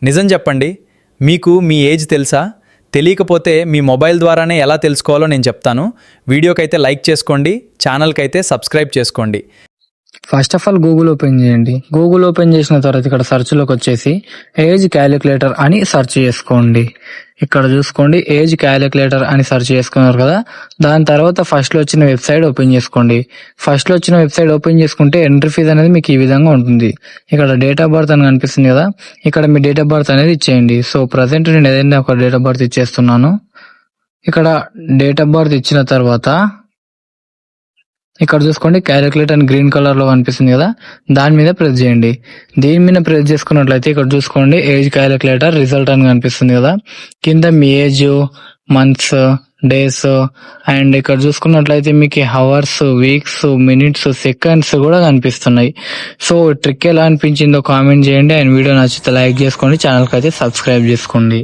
నిజం చెప్పండి, మీకు మీ ఏజ్ తెలుసా? తెలియకపోతే మీ మొబైల్ ద్వారానే ఎలా తెలుసుకోవాలో నేను చెప్తాను. వీడియోకైతే లైక్ చేసుకోండి, ఛానల్కి అయితే సబ్స్క్రైబ్ చేసుకోండి. First of all Google open చేయండి. గూగుల్ ఓపెన్ చేసిన తర్వాత ఇక్కడ సెర్చ్లోకి వచ్చేసి ఏజ్ క్యాలిక్యులేటర్ అని సెర్చ్ చేసుకోండి. ఇక్కడ చూసుకోండి, ఏజ్ క్యాలిక్యులేటర్ అని సెర్చ్ చేసుకున్నారు కదా. దాని తర్వాత ఫస్ట్లో వచ్చిన వెబ్సైట్ ఓపెన్ చేసుకోండి. ఫస్ట్లో వచ్చిన వెబ్సైట్ ఓపెన్ చేసుకుంటే ఎంట్రీ ఫీజ్ అనేది మీకు ఈ విధంగా ఉంటుంది. ఇక్కడ డేట్ ఆఫ్ బర్త్ అని కనిపిస్తుంది కదా, ఇక్కడ మీ డేట్ ఆఫ్ బర్త్ అనేది ఇచ్చేయండి. సో ప్రజెంట్ నేను ఏదైనా ఒక డేట్ ఆఫ్ బర్త్ ఇచ్చేస్తున్నాను. ఇక్కడ డేట్ ఆఫ్ బర్త్ ఇచ్చిన తర్వాత ఇక్కడ చూసుకోండి, క్యాలిక్యులేట్ అని గ్రీన్ కలర్ లో కనిపిస్తుంది కదా, దాని మీద ప్రెస్ చేయండి. దీని మీద ప్రెస్ చేసుకున్నట్లయితే ఇక్కడ చూసుకోండి, ఏజ్ క్యాలిక్యులేటర్ రిజల్ట్ అని కనిపిస్తుంది కదా. కింద మీ ఏజ్, మంత్స్, డేస్ అండ్ ఇక్కడ చూసుకున్నట్లయితే మీకు హవర్స్, వీక్స్, మినిట్స్, సెకండ్స్ కూడా కనిపిస్తున్నాయి. సో ట్రిక్ ఎలా అనిపించిందో కామెంట్ చేయండి. అండ్ వీడియో నచ్చితే లైక్ చేసుకోండి, ఛానల్కి అయితే సబ్స్క్రైబ్ చేసుకోండి.